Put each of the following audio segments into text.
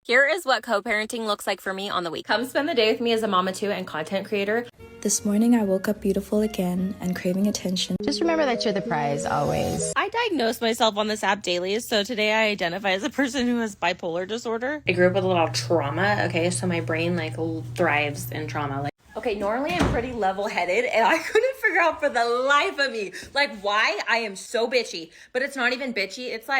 Here is what co-parenting looks like for me on the week. Come spend the day with me as a mama too and content creator. This morning I woke up beautiful again and craving attention. Just remember that you're the prize always. I diagnose myself on this app daily, so today I identify as a person who has bipolar disorder. I grew up with a lot of trauma, okay, so my brain thrives in trauma. Okay, normally I'm pretty level-headed, and I couldn't figure out for the life of me, why I am so bitchy. But it's not even bitchy, it's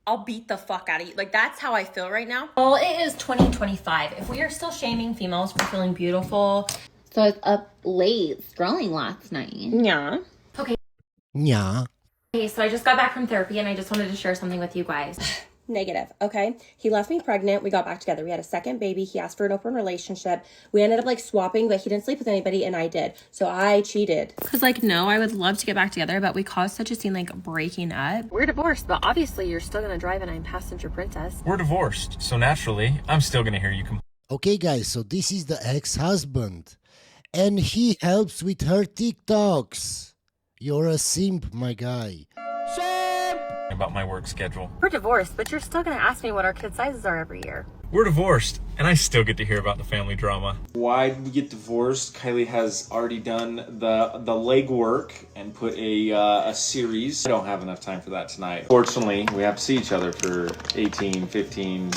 I'll beat the fuck out of you. That's how I feel right now. Well, it is 2025. If we are still shaming females for feeling beautiful. So I was up late scrolling last night. Yeah. Okay. Yeah. Okay, so I just got back from therapy, and I just wanted to share something with you guys. Negative, okay? He left me pregnant. We got back together. We had a second baby. He asked for an open relationship. We ended up swapping, but he didn't sleep with anybody and I did. So I cheated. Cause no, I would love to get back together, but we caused such a scene breaking up. We're divorced, but obviously you're still gonna drive and I'm passenger princess. We're divorced, so naturally, I'm still gonna hear you complain. Okay, guys, so this is the ex-husband. And he helps with her TikToks. You're a simp, my guy. About my work schedule. We're divorced, but you're still gonna ask me what our kid sizes are every year. We're divorced, and I still get to hear about the family drama. Why did we get divorced? Kylie has already done the legwork and put a series. I don't have enough time for that tonight. Fortunately, we have to see each other for 18, 15,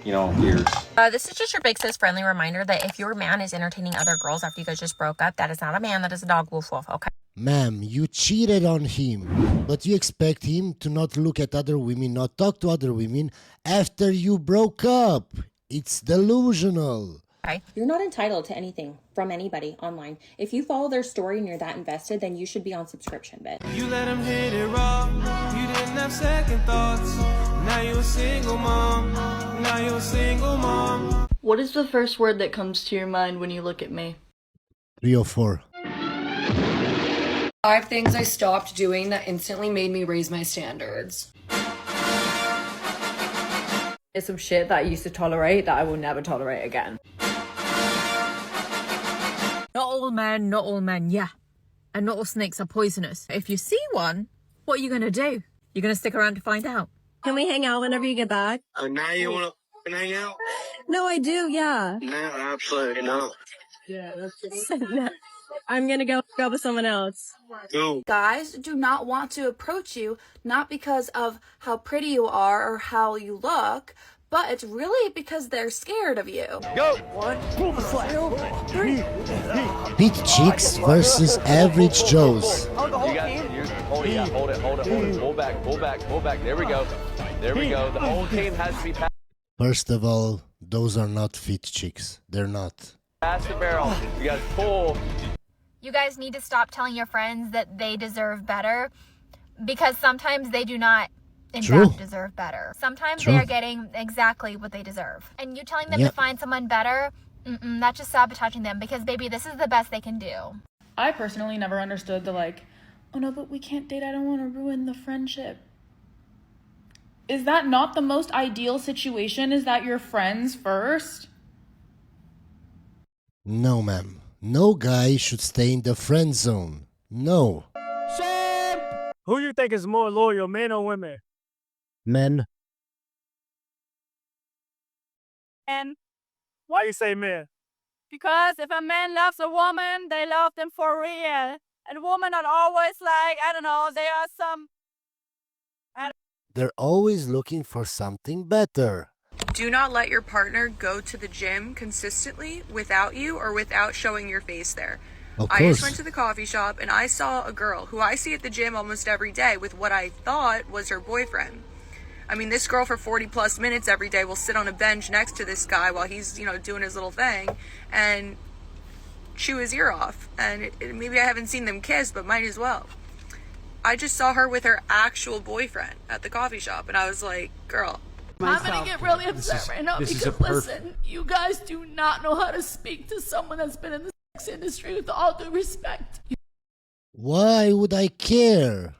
years. This is just your big sis friendly reminder that if your man is entertaining other girls after you guys just broke up, that is not a man, that is a dog. Woof woof, okay? Ma'am, you cheated on him, but you expect him to not look at other women, not talk to other women after you broke up. It's delusional. Okay. You're not entitled to anything from anybody online. If you follow their story and you're that invested, then you should be on subscription, bitch. You let him hit it raw. You didn't have second thoughts. Now you're a single mom. Now you're a single mom. What is the first word that comes to your mind when you look at me? 3 or 4. 5 things I stopped doing that instantly made me raise my standards. It's some shit that I used to tolerate that I will never tolerate again. Not all men, yeah. And not all snakes are poisonous. If you see one, what are you gonna do? You're gonna stick around to find out. Can we hang out whenever you get back? Now you want to hang out? No, I do, yeah. No, absolutely not. Yeah, that's I'm gonna go with someone else. Go. Guys do not want to approach you, not because of how pretty you are or how you look, but it's really because they're scared of you. Go! 1, 2, 3. Fit chicks versus average Joes. You got, hold it. Pull back. There we go. The whole team has to be passed. First of all, those are not fit chicks. They're not. Pass the barrel. You got to pull. You guys need to stop telling your friends that they deserve better, because sometimes they do not, in fact, deserve better. Sometimes they are getting exactly what they deserve. And you telling them to find someone better, that's just sabotaging them, because, baby, this is the best they can do. I personally never understood the oh no, but we can't date, I don't want to ruin the friendship. Is that not the most ideal situation? Is that you're friends first? No, ma'am. No guy should stay in the friend zone. No. Who you think is more loyal, men or women? Men. And why you say men? Because if a man loves a woman, they love them for real. And women are always they are some... They're always looking for something better. Do not let your partner go to the gym consistently without you or without showing your face there. I just went to the coffee shop and I saw a girl who I see at the gym almost every day with what I thought was her boyfriend. I mean, this girl for 40 plus minutes every day will sit on a bench next to this guy while he's, doing his little thing and chew his ear off. And maybe I haven't seen them kiss, but might as well. I just saw her with her actual boyfriend at the coffee shop and I was like, girl. I'm gonna get really upset right now because listen, you guys do not know how to speak to someone that's been in the sex industry, with all due respect. Why would I care?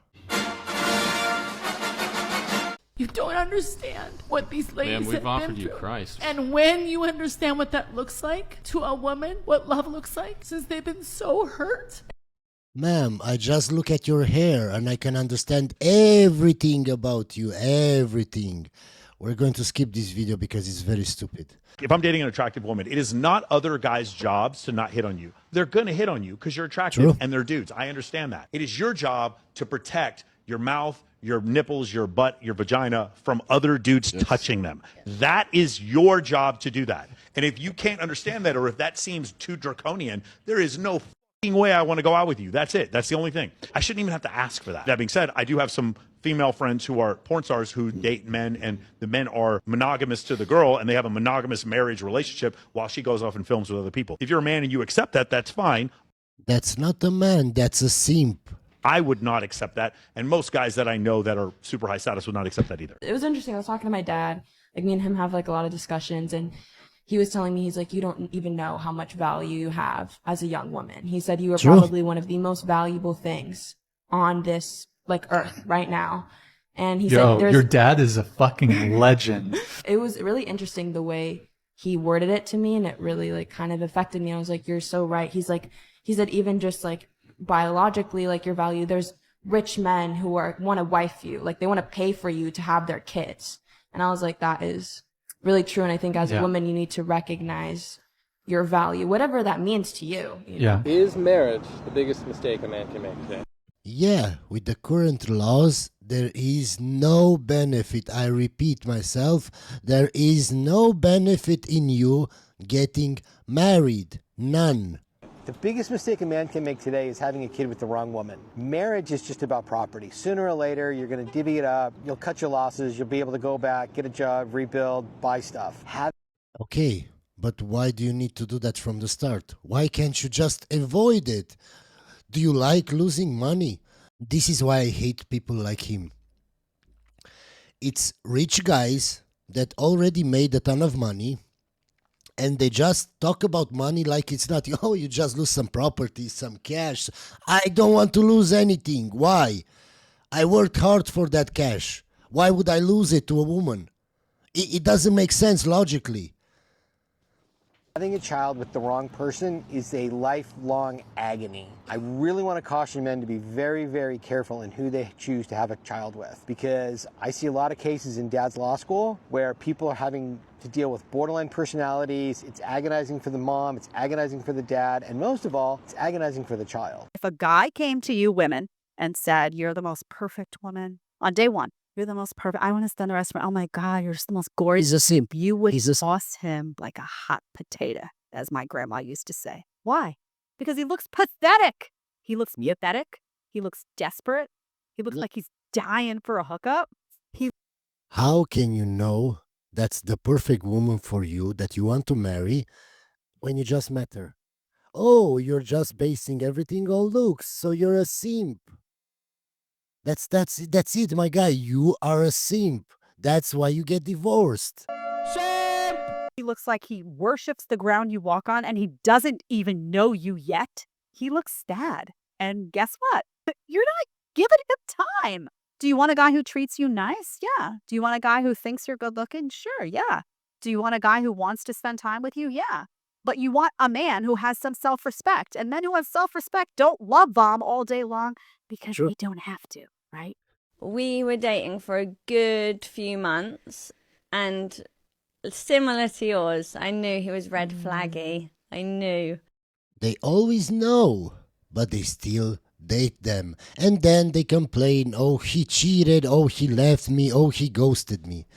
You don't understand what these ladies we've have offered been you through. Christ. And when you understand what that looks like to a woman, what love looks like, since they've been so hurt. Ma'am, I just look at your hair and I can understand everything about you, everything. We're going to skip this video because it's very stupid. If I'm dating an attractive woman, it is not other guys' jobs to not hit on you. They're going to hit on you because you're attractive. True. And they're dudes. I understand that. It is your job to protect your mouth, your nipples, your butt, your vagina from other dudes touching them. That is your job to do that. And if you can't understand that, or if that seems too draconian, there is no fucking way I want to go out with you. That's it. That's the only thing. I shouldn't even have to ask for that. That being said, I do have some female friends who are porn stars who date men, and the men are monogamous to the girl, and they have a monogamous marriage relationship while she goes off and films with other people. If you're a man and you accept that, that's fine. That's not a man, that's a simp. I would not accept that, and most guys that I know that are super high status would not accept that either. It was interesting. I was talking to my dad. Like, me and him have like a lot of discussions, and he was telling me, he's like, you don't even know how much value you have as a young woman. He said you are probably one of the most valuable things on this like earth right now. And he said, your dad is a fucking legend. It was really interesting the way he worded it to me, and it really like kind of affected me. I was like, you're so right. He said even just like biologically, like your value, there's rich men who want to wife you, like they want to pay for you to have their kids. And I was like, that is really true. And I think as a woman, you need to recognize your value, whatever that means to you. Yeah. Is marriage the biggest mistake a man can make today? Yeah, with the current laws, there is no benefit. I repeat myself, there is no benefit in you getting married. None. The biggest mistake a man can make today is having a kid with the wrong woman. Marriage is just about property. Sooner or later, you're going to divvy it up. You'll cut your losses. You'll be able to go back, get a job, rebuild, buy stuff. Okay, but why do you need to do that from the start? Why can't you just avoid it? Do you like losing money? This is why I hate people like him. It's rich guys that already made a ton of money, and they just talk about money like it's nothing. Oh, you just lose some property, some cash. I don't want to lose anything. Why? I worked hard for that cash. Why would I lose it to a woman? It doesn't make sense logically. Having a child with the wrong person is a lifelong agony. I really want to caution men to be very, very careful in who they choose to have a child with, because I see a lot of cases in dad's law school where people are having to deal with borderline personalities. It's agonizing for the mom, it's agonizing for the dad, and most of all, it's agonizing for the child. If a guy came to you women and said, you're the most perfect woman on day one, you're the most perfect, I want to spend the rest of my, oh my God, you're just the most gorgeous. He's a simp. You would toss him like a hot potato, as my grandma used to say. Why? Because he looks pathetic. He looks pathetic. He looks desperate. He looks like he's dying for a hookup. How can you know that's the perfect woman for you that you want to marry when you just met her? Oh, you're just basing everything on looks, so you're a simp. That's it, my guy. You are a simp. That's why you get divorced. He looks like he worships the ground you walk on, and he doesn't even know you yet. He looks sad. And guess what? You're not giving him time. Do you want a guy who treats you nice? Yeah. Do you want a guy who thinks you're good looking? Sure, yeah. Do you want a guy who wants to spend time with you? Yeah. But you want a man who has some self-respect. And men who have self-respect don't love bomb all day long because they don't have to, right? We were dating for a good few months, and similar to yours, I knew he was red flaggy. I knew. They always know, but they still date them. And then they complain, oh, he cheated, oh, he left me, oh, he ghosted me.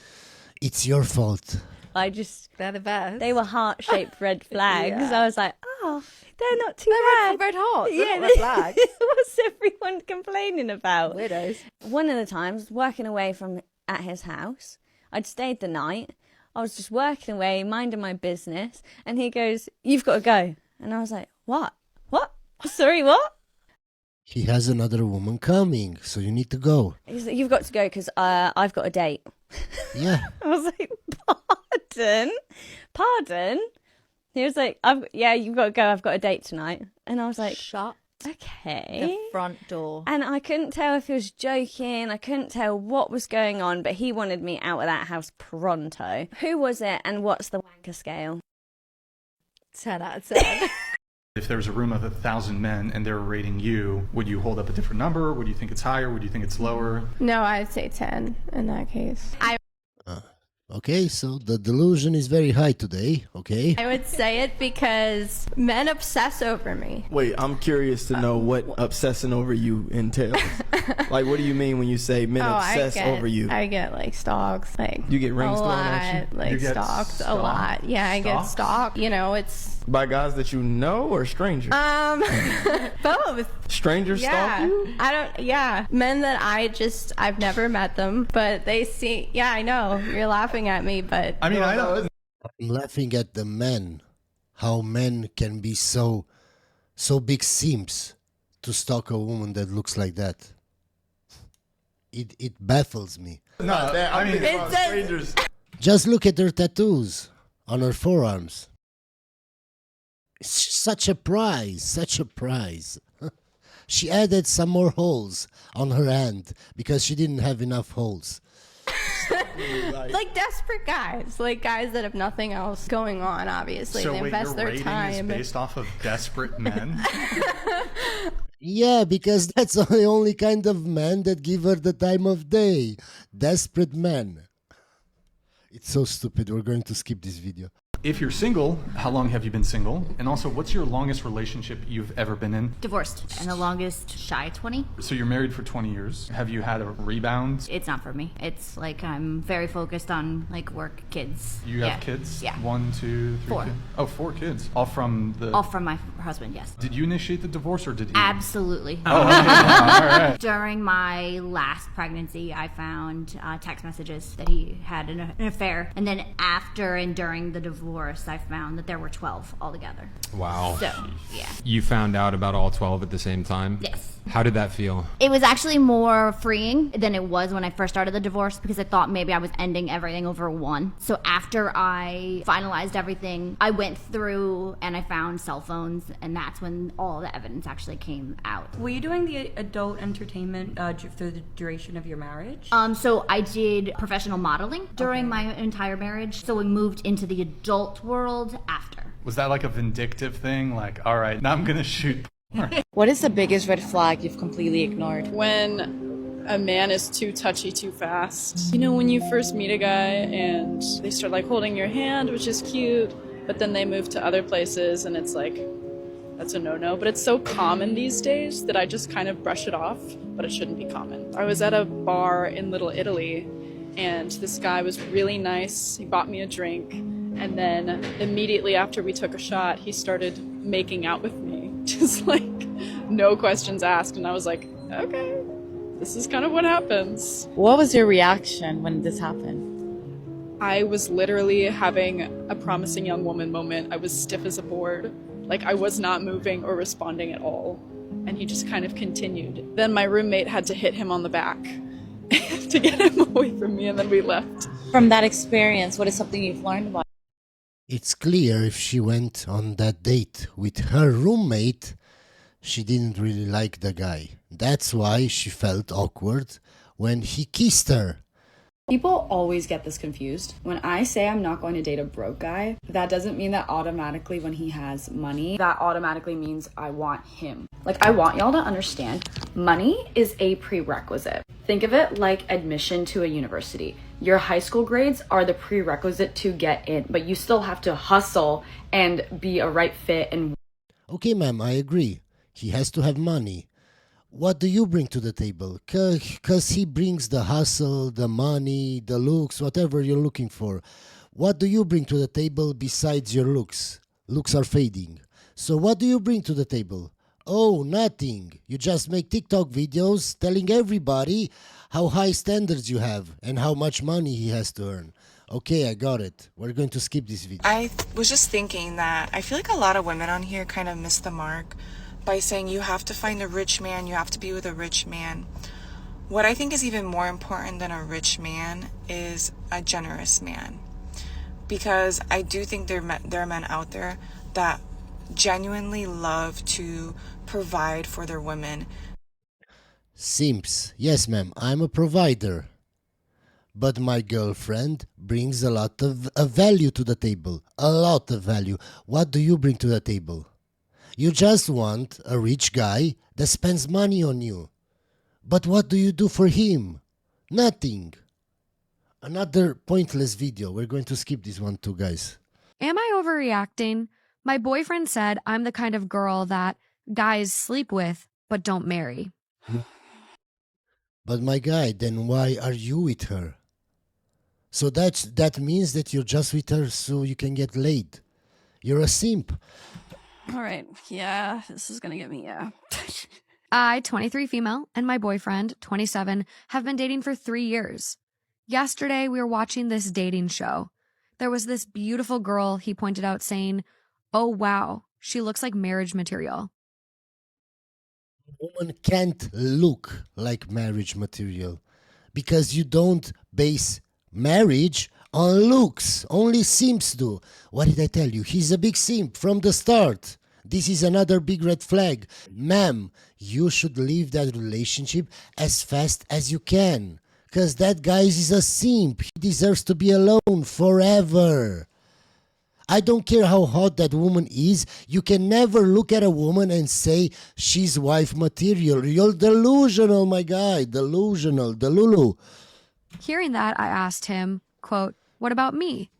It's your fault. I just, they're the best. They were heart-shaped red flags. Yeah. I was like, oh, they're not too bad. Red hearts. Yeah, red flags. What's everyone complaining about? Weirdos. One of the times, working away from at his house, I'd stayed the night. I was just working away, minding my business, and he goes, "You've got to go." And I was like, "What? What? Sorry, what?" He has another woman coming, so you need to go. He's like, "You've got to go because I've got a date." Yeah. I was like, Pardon? He was like, yeah, you've got to go. I've got a date tonight. And I was like, shut okay. the front door. And I couldn't tell if he was joking. I couldn't tell what was going on, but he wanted me out of that house pronto. Who was it, and what's the wanker scale? 10 out of 10. If there was a room of 1,000 men and they're rating you, would you hold up a different number? Would you think it's higher? Would you think it's lower? No, I'd say 10 in that case. Okay, so the delusion is very high today, okay? I would say it because men obsess over me. Wait, I'm curious to know what obsessing over you entails. Like, what do you mean when you say men obsess over you? I get like stalks, like you get rings thrown at you? Like stalked a lot. Yeah, I get stalked. You know, it's by guys that you know or strangers? Both. Strangers stalk you? Men that I've never met them, but they see. Yeah, I know you're laughing at me, but I mean, I know. I'm laughing at the men. How men can be so big simps to stalk a woman that looks like that. It baffles me. No, I mean, strangers. Just look at her tattoos on her forearms. It's such a prize. She added some more holes on her hand because she didn't have enough holes. like desperate guys, like guys that have nothing else going on. Obviously, so they invest their time. Is based off of desperate men. Yeah, because that's the only kind of man that give her the time of day. Desperate men. It's so stupid. We're going to skip this video. If you're single, how long have you been single? And also, what's your longest relationship you've ever been in? Divorced, and the longest shy 20. So you're married for 20 years. Have you had a rebound? It's not for me. It's like I'm very focused on like work, kids. You have kids? Yeah. 1, 2, 3 4. Kids? Oh, 4 kids. All from my husband, yes. Did you initiate the divorce or did he? Absolutely. Oh, okay. All right. During my last pregnancy, I found text messages that he had an affair. And then after and during the divorce, I found that there were 12 altogether. Wow. So, yeah. You found out about all 12 at the same time? Yes. How did that feel? It was actually more freeing than it was when I first started the divorce because I thought maybe I was ending everything over one. So after I finalized everything, I went through and I found cell phones, and that's when all the evidence actually came out. Were you doing the adult entertainment through the duration of your marriage? So I did professional modeling during my entire marriage. So we moved into the adult world after. Was that like a vindictive thing? Like, all right, now I'm going to shoot porn. What is the biggest red flag you've completely ignored? When a man is too touchy too fast. You know, when you first meet a guy and they start like holding your hand, which is cute, but then they move to other places and it's like, that's a no-no. But it's so common these days that I just kind of brush it off, but it shouldn't be common. I was at a bar in Little Italy and this guy was really nice. He bought me a drink, and then immediately after we took a shot, he started making out with me. Just like, no questions asked. And I was like, okay, this is kind of what happens. What was your reaction when this happened? I was literally having a promising young woman moment. I was stiff as a board. Like, I was not moving or responding at all. And he just kind of continued. Then my roommate had to hit him on the back to get him away from me, and then we left. From that experience, what is something you've learned about? It's clear if she went on that date with her roommate, she didn't really like the guy. That's why she felt awkward when he kissed her. People always get this confused. When I say I'm not going to date a broke guy, that doesn't mean that automatically when he has money, that automatically means I want him. Like, I want y'all to understand, money is a prerequisite. Think of it like admission to a university. Your high school grades are the prerequisite to get in, but you still have to hustle and be a right fit. And okay, ma'am, I agree. He has to have money. What do you bring to the table? Because he brings the hustle, the money, the looks, whatever you're looking for. What do you bring to the table besides your looks? Looks are fading. So what do you bring to the table? Oh, nothing. You just make TikTok videos telling everybody how high standards you have and how much money he has to earn. Okay, I got it. We're going to skip this video. I was just thinking that I feel like a lot of women on here kind of miss the mark by saying you have to find a rich man, you have to be with a rich man. What I think is even more important than a rich man is a generous man. Because I do think there are men out there that genuinely love to provide for their women. Simps. Yes, ma'am, I'm a provider. But my girlfriend brings a lot of value to the table. A lot of value. What do you bring to the table? You just want a rich guy that spends money on you. But what do you do for him? Nothing. Another pointless video. We're going to skip this one too, guys. Am I overreacting? My boyfriend said I'm the kind of girl that guys sleep with but don't marry. But my guy, then why are you with her? So that means that you're just with her so you can get laid. You're a simp. All right. Yeah, this is gonna get me. Yeah. I, 23 female, and my boyfriend, 27, have been dating for 3 years. Yesterday, we were watching this dating show. There was this beautiful girl he pointed out saying, "Oh, wow, she looks like marriage material." Woman can't look like marriage material because you don't base marriage on looks. Only simps do. What did I tell you? He's a big simp from the start. This is another big red flag. Ma'am, you should leave that relationship as fast as you can. Because that guy is a simp. He deserves to be alone forever. I don't care how hot that woman is. You can never look at a woman and say she's wife material. You're delusional, my guy. Delusional. Delulu. Hearing that, I asked him, quote, "What about me?"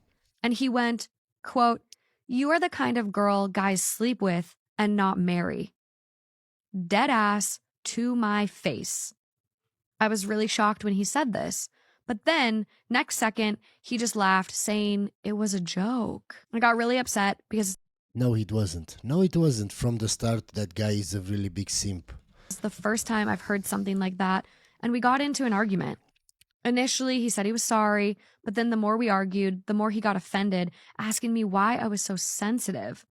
And he went, quote, "You are the kind of girl guys sleep with and not marry." Dead ass to my face. I was really shocked when he said this. But then, next second, he just laughed, saying it was a joke. I got really upset because No, it wasn't. No, it wasn't. From the start, that guy is a really big simp. it's the first time I've heard something like that, and we got into an argument. Initially, he said he was sorry, but then the more we argued, the more he got offended, asking me why I was so sensitive,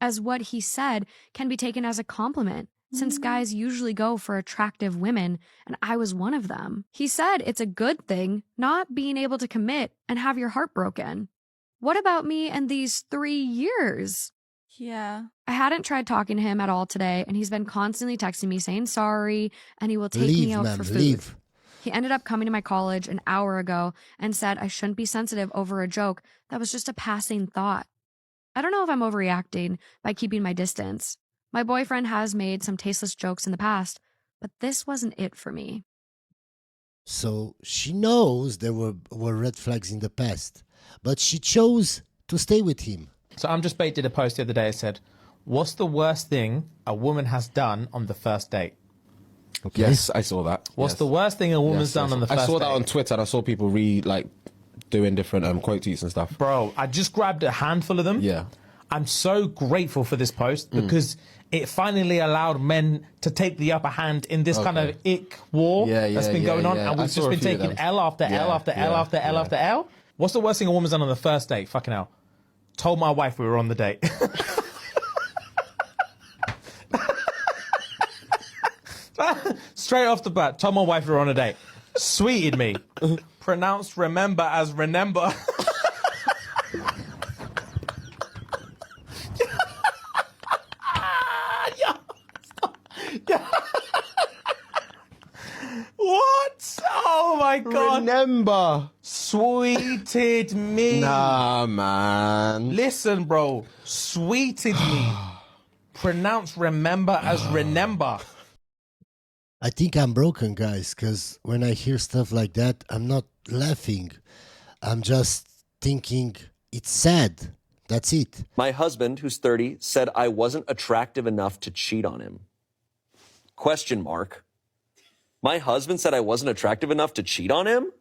as what he said can be taken as a compliment, since guys usually go for attractive women, and I was one of them. He said it's a good thing not being able to commit and have your heart broken. What about me and these 3 years? Yeah. I hadn't tried talking to him at all today, and he's been constantly texting me saying sorry, and he will take me out for food. Leave. He ended up coming to my college an hour ago and said I shouldn't be sensitive over a joke that was just a passing thought. I don't know if I'm overreacting by keeping my distance. My boyfriend has made some tasteless jokes in the past, but this wasn't it for me. So she knows there were red flags in the past, but she chose to stay with him. So I'm just did a post the other day that said, "What's the worst thing a woman has done on the first date?" Okay. Yes, I saw that. What's the worst thing a woman's done on the first date? I saw that on Twitter, and I saw people doing different quote tweets and stuff. Bro, I just grabbed a handful of them. Yeah. I'm so grateful for this post because it finally allowed men to take the upper hand in this kind of ick war that's been going on. And we've just been taking L after L after L after L after L. What's the worst thing a woman's done on the first date? Fucking hell. Told my wife we were on the date. Straight off the bat, told my wife we were on a date. Sweeted me. Pronounced remember as remember. What? Oh my God. Remember. Sweeted me. Nah, man. Listen, bro. Sweeted me. Pronounced remember as remember. I think I'm broken, guys, because when I hear stuff like that, I'm not laughing. I'm just thinking it's sad. That's it. My husband, who's 30, said I wasn't attractive enough to cheat on him. Question mark. My husband said I wasn't attractive enough to cheat on him?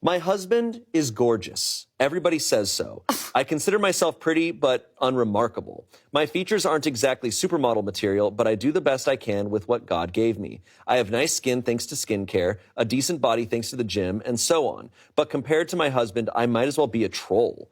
My husband is gorgeous. Everybody says so. I consider myself pretty, but unremarkable. My features aren't exactly supermodel material, but I do the best I can with what God gave me. I have nice skin thanks to skincare, a decent body thanks to the gym, and so on. But compared to my husband, I might as well be a troll.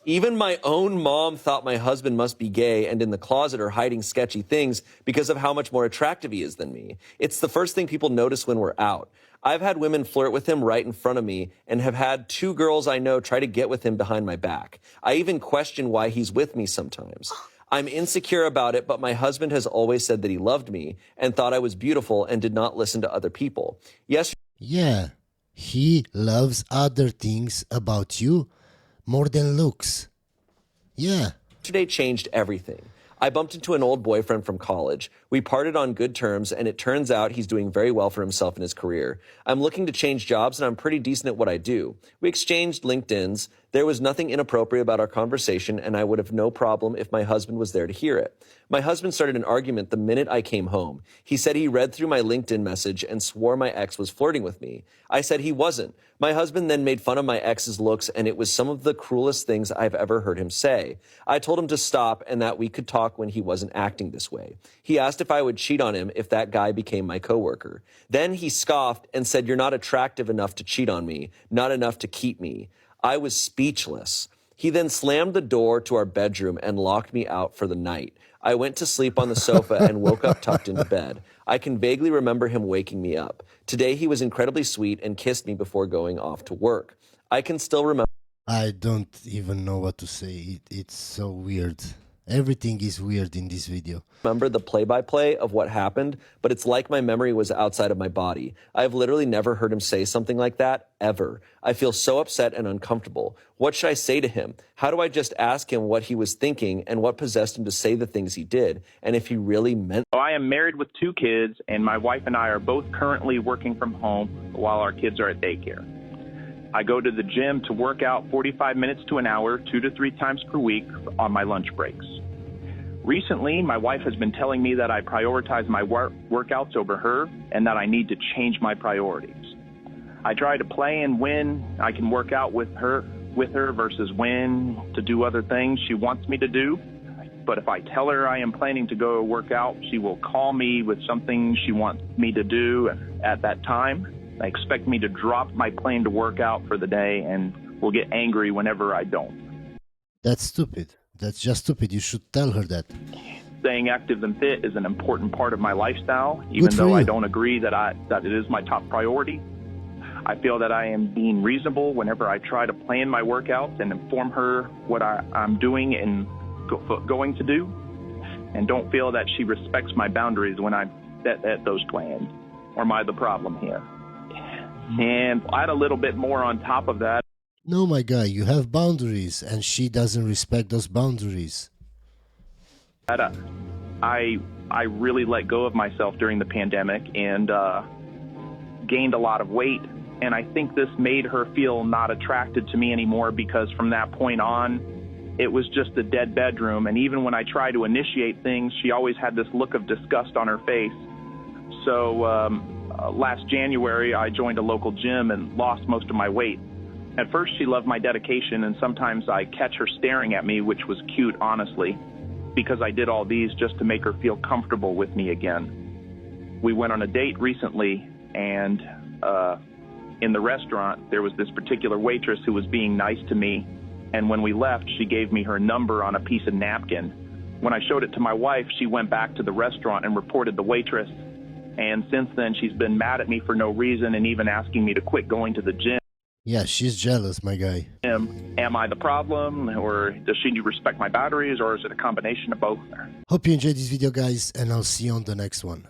Even my own mom thought my husband must be gay and in the closet or hiding sketchy things because of how much more attractive he is than me. It's the first thing people notice when we're out. I've had women flirt with him right in front of me and have had 2 girls I know try to get with him behind my back. I even question why he's with me sometimes. I'm insecure about it, but my husband has always said that he loved me and thought I was beautiful and did not listen to other people. Yeah, he loves other things about you more than looks. Yeah. Yesterday changed everything. I bumped into an old boyfriend from college. We parted on good terms, and it turns out he's doing very well for himself in his career. I'm looking to change jobs, and I'm pretty decent at what I do. We exchanged LinkedIns. There was nothing inappropriate about our conversation, and I would have no problem if my husband was there to hear it. My husband started an argument the minute I came home. He said he read through my LinkedIn message and swore my ex was flirting with me. I said he wasn't. My husband then made fun of my ex's looks, and it was some of the cruelest things I've ever heard him say. I told him to stop and that we could talk when he wasn't acting this way. He asked if I would cheat on him if that guy became my coworker. Then he scoffed and said, "You're not attractive enough to cheat on me, not enough to keep me." I was speechless. He then slammed the door to our bedroom and locked me out for the night. I went to sleep on the sofa and woke up tucked into bed. I can vaguely remember him waking me up. Today he was incredibly sweet and kissed me before going off to work. I can still remember. I don't even know what to say. It's so weird. Everything is weird in this video. Remember the play-by-play of what happened, but it's like my memory was outside of my body. I've literally never heard him say something like that, ever. I feel so upset and uncomfortable. What should I say to him? How do I just ask him what he was thinking and what possessed him to say the things he did, and if he really meant... I am married with 2 kids, and my wife and I are both currently working from home while our kids are at daycare. I go to the gym to work out 45 minutes to an hour, 2 to 3 times per week on my lunch breaks. Recently, my wife has been telling me that I prioritize my workouts over her and that I need to change my priorities. I try to play and when I can work out with her versus when to do other things she wants me to do. But if I tell her I am planning to go work out, she will call me with something she wants me to do at that time. They expect me to drop my plan to work out for the day and will get angry whenever I don't. That's stupid. That's just stupid. You should tell her that. Staying active and fit is an important part of my lifestyle, even though I don't agree that it is my top priority. I feel that I am being reasonable whenever I try to plan my workouts and inform her what I'm doing and going to do, and don't feel that she respects my boundaries when I set those plans. Or am I the problem here? And add a little bit more on top of that. No, my guy, you have boundaries, and she doesn't respect those boundaries. I really let go of myself during the pandemic and gained a lot of weight. And I think this made her feel not attracted to me anymore, because from that point on, it was just a dead bedroom. And even when I tried to initiate things, she always had this look of disgust on her face. So last January, I joined a local gym and lost most of my weight. At first, she loved my dedication, and sometimes I catch her staring at me, which was cute, honestly, because I did all these just to make her feel comfortable with me again. We went on a date recently, and in the restaurant, there was this particular waitress who was being nice to me, and when we left, she gave me her number on a piece of napkin. When I showed it to my wife, she went back to the restaurant and reported the waitress, and since then, she's been mad at me for no reason and even asking me to quit going to the gym. Yeah, she's jealous, my guy. Am I the problem, or does she respect my boundaries, or is it a combination of both? Hope you enjoyed this video, guys, and I'll see you on the next one.